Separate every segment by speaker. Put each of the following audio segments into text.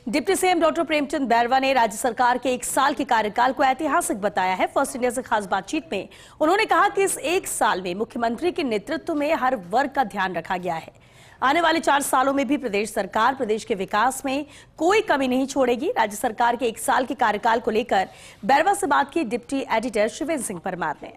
Speaker 1: Deputy CM doctor Premchand Bairwa ने राज्य सरकार के 1 साल के कार्यकाल को ऐतिहासिक बताया है। फर्स्ट इंडिया से खास बातचीत में उन्होंने कहा कि इस 1 साल में मुख्यमंत्री के नेतृत्व में हर वर्ग का ध्यान रखा गया है। आने वाले 4 सालों में भी प्रदेश सरकार प्रदेश के विकास में कोई कमी नहीं छोड़ेगी। राज्य सरकार के 1 साल के कार्यकाल को लेकर बैरवा से बात की डिप्टी एडिटर शिवेंद्र सिंह परमार ने।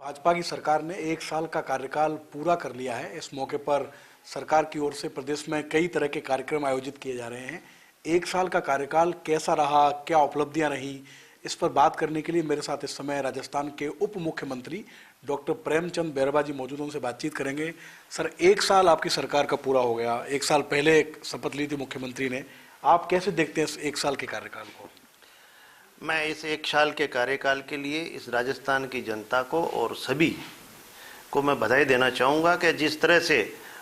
Speaker 2: भाजपा की सरकार ने 1 साल का कार्यकाल पूरा कर लिया है। इस मौके पर सरकार की ओर से प्रदेश में कई तरह के कार्यक्रम आयोजित किए जा रहे हैं। 1 साल का कार्यकाल कैसा रहा, क्या उपलब्धियां रही, इस पर बात करने के लिए मेरे साथ इस समय राजस्थान के उप मुख्यमंत्री डॉक्टर प्रेमचंद बैरवा जी मौजूद हैं। उनसे बातचीत करेंगे। सर, 1 साल आपकी सरकार का पूरा हो गया। 1 साल पहले शपथ ली थी मुख्यमंत्री ने। आप कैसे देखते हैं इस 1 साल के कार्यकाल को?
Speaker 3: मैं इस 1 साल के कार्यकाल के लिए इस राजस्थान की जनता को और सभी को मैं बधाई देना चाहूँगा कि जिस तरह से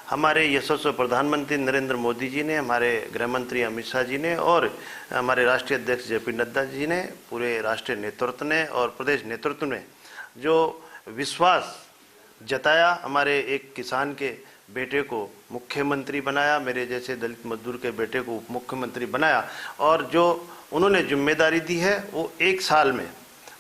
Speaker 3: हमारे यशस्वी प्रधानमंत्री नरेंद्र मोदी जी ने, हमारे गृह मंत्री अमित शाह जी ने और हमारे राष्ट्रीय अध्यक्ष जेपी नड्डा जी ने, पूरे राष्ट्रीय नेतृत्व ने और प्रदेश नेतृत्व ने जो विश्वास जताया, हमारे एक किसान के बेटे को मुख्यमंत्री बनाया, मेरे जैसे दलित मजदूर के बेटे को उप मुख्यमंत्री बनाया और जो उन्होंने जिम्मेदारी दी है वो 1 साल में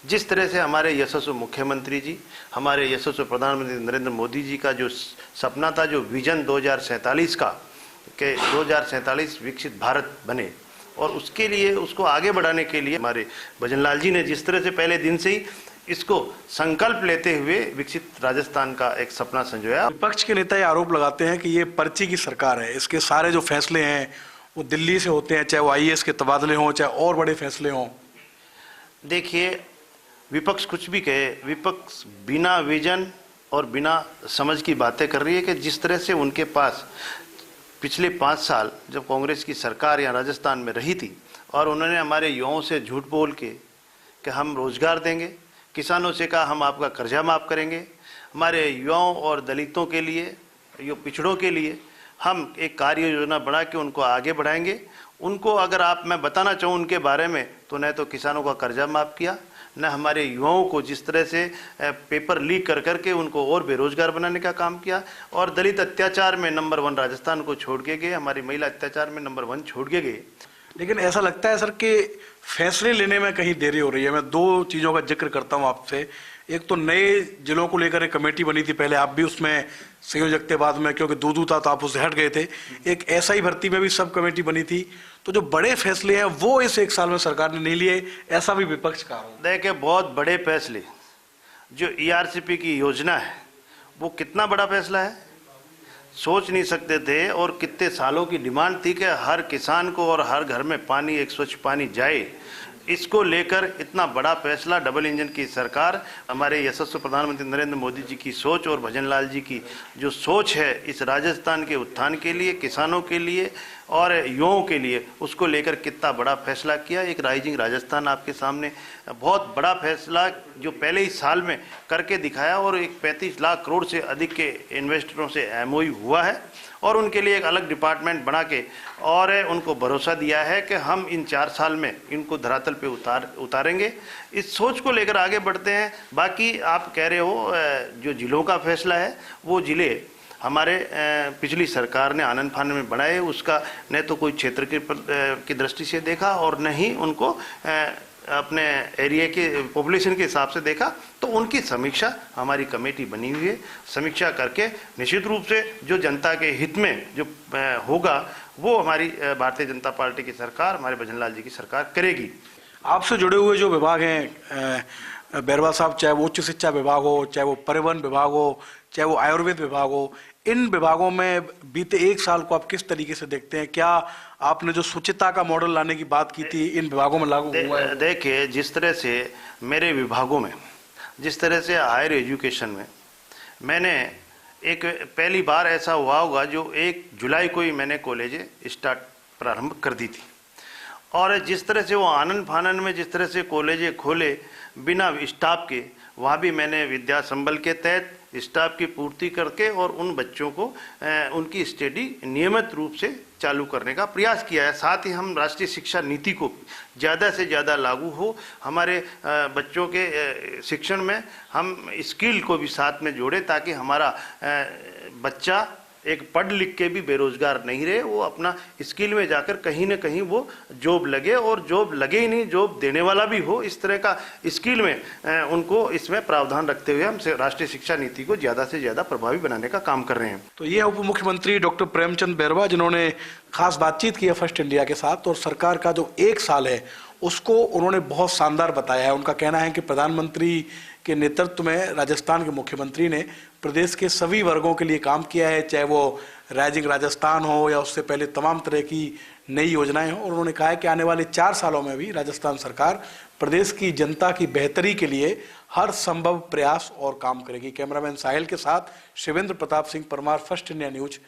Speaker 3: जिस तरह से हमारे यशस्वी मुख्यमंत्री जी, हमारे यशस्वी प्रधानमंत्री नरेंद्र मोदी जी का जो सपना था, जो विजन 2047 का कि 2047 विकसित भारत बने और उसके लिए उसको आगे बढ़ाने के लिए हमारे भजनलाल जी ने जिस तरह से पहले दिन से ही इसको संकल्प लेते हुए विकसित राजस्थान का एक सपना संजोया।
Speaker 2: विपक्ष के नेता ये आरोप लगाते हैं कि ये पर्ची की सरकार है। इसके सारे जो फैसले हैं वो दिल्ली से होते हैं, चाहे वो आईएएस के तबादले हों, चाहे और बड़े फैसले हों।
Speaker 3: देखिए, विपक्ष कुछ भी कहे, विपक्ष बिना विजन और बिना समझ की बातें कर रही है कि जिस तरह से उनके पास पिछले 5 साल जब कांग्रेस की सरकार यहाँ राजस्थान में रही थी और उन्होंने हमारे युवाओं से झूठ बोल के कि हम रोजगार देंगे, किसानों से कहा हम आपका कर्जा माफ़ करेंगे, हमारे युवाओं और दलितों के लिए, यो पिछड़ों के लिए हम एक कार्य योजना बना के उनको आगे बढ़ाएंगे। उनको अगर मैं बताना चाहूँ उनके बारे में तो न तो किसानों का कर्जा माफ़ किया, न हमारे युवाओं को जिस तरह से पेपर लीक कर करके उनको और बेरोजगार बनाने का काम किया और दलित अत्याचार में नंबर 1 राजस्थान को छोड़ के गए, हमारी महिला अत्याचार में नंबर 1 छोड़ के गए।
Speaker 2: लेकिन ऐसा लगता है सर कि फैसले लेने में कहीं देरी हो रही है। मैं 2 चीज़ों का जिक्र करता हूँ आपसे। एक तो नए जिलों को लेकर एक कमेटी बनी थी, पहले आप भी उसमें संयोजक थे, बाद में क्योंकि दूधू था तो आप उससे हट गए थे। एक एसआई भर्ती में भी सब कमेटी बनी थी। तो जो बड़े फैसले हैं वो इस 1 साल में सरकार ने नहीं लिए, ऐसा भी विपक्ष का आरोप।
Speaker 3: देखिए, बहुत बड़े फैसले, जो ईआरसीपी की योजना है वो कितना बड़ा फैसला है, सोच नहीं सकते थे। और कितने सालों की डिमांड थी कि हर किसान को और हर घर में पानी, एक स्वच्छ पानी जाए। इसको लेकर इतना बड़ा फैसला, डबल इंजन की सरकार, हमारे यशस्वी प्रधानमंत्री नरेंद्र मोदी जी की सोच और भजनलाल जी की जो सोच है इस राजस्थान के उत्थान के लिए, किसानों के लिए और युवाओं के लिए, उसको लेकर कितना बड़ा फैसला किया। एक राइजिंग राजस्थान आपके सामने बहुत बड़ा फैसला जो पहले ही साल में करके दिखाया और एक 35 लाख करोड़ से अधिक के इन्वेस्टरों से एमओयू हुआ है और उनके लिए एक अलग डिपार्टमेंट बना के और उनको भरोसा दिया है कि हम इन 4 साल में इनको धरातल पे उतारेंगे। इस सोच को लेकर आगे बढ़ते हैं। बाकी आप कह रहे हो जो जिलों का फैसला है, वो जिले हमारे पिछली सरकार ने आनन फानन में बनाए, उसका न तो कोई क्षेत्र की दृष्टि से देखा और न ही उनको अपने एरिया के पॉपुलेशन के हिसाब से देखा। तो उनकी समीक्षा हमारी कमेटी बनी हुई है, समीक्षा करके निश्चित रूप से जो जनता के हित में जो होगा वो हमारी भारतीय जनता पार्टी की सरकार, हमारे भजनलाल जी की सरकार करेगी।
Speaker 2: आपसे जुड़े हुए जो विभाग हैं बैरवा साहब, चाहे वो उच्च शिक्षा विभाग हो, चाहे वो परिवहन विभाग हो, चाहे वो आयुर्वेद विभाग हो, इन विभागों में बीते 1 साल को आप किस तरीके से देखते हैं? क्या आपने जो शुचिता का मॉडल लाने की बात की थी इन विभागों में लागू हुआ है?
Speaker 3: देखिए, जिस तरह से मेरे विभागों में, जिस तरह से हायर एजुकेशन में मैंने एक पहली बार ऐसा हुआ होगा जो 1 जुलाई को ही मैंने कॉलेज प्रारंभ कर दी थी और जिस तरह से वो आनन फानन में जिस तरह से कॉलेज खोले बिना स्टाफ के, वहाँ भी मैंने विद्या संबल के तहत स्टाफ की पूर्ति करके और उन बच्चों को उनकी स्टडी नियमित रूप से चालू करने का प्रयास किया है। साथ ही हम राष्ट्रीय शिक्षा नीति को ज़्यादा से ज़्यादा लागू हो, हमारे बच्चों के शिक्षण में हम स्किल को भी साथ में जोड़ें ताकि हमारा बच्चा एक पढ़ लिख के भी बेरोजगार नहीं रहे, वो अपना स्किल में जाकर कहीं ना कहीं वो जॉब लगे, और जॉब लगे ही नहीं, जॉब देने वाला भी हो, इस तरह का स्किल में उनको इसमें प्रावधान रखते हुए हम राष्ट्रीय शिक्षा नीति को ज़्यादा से ज़्यादा प्रभावी बनाने का काम कर रहे हैं।
Speaker 2: तो ये उप मुख्यमंत्री डॉक्टर प्रेमचंद बैरवा, जिन्होंने खास बातचीत की है फर्स्ट इंडिया के साथ, और सरकार का जो 1 साल है उसको उन्होंने बहुत शानदार बताया है। उनका कहना है कि प्रधानमंत्री के नेतृत्व में राजस्थान के मुख्यमंत्री ने प्रदेश के सभी वर्गों के लिए काम किया है, चाहे वो राइजिंग राजस्थान हो या उससे पहले तमाम तरह की नई योजनाएं हो। और उन्होंने कहा है कि आने वाले 4 सालों में भी राजस्थान सरकार प्रदेश की जनता की बेहतरी के लिए हर संभव प्रयास और काम करेगी। कैमरामैन साहिल के साथ Shivendra Pratap Singh Parmar, first India news,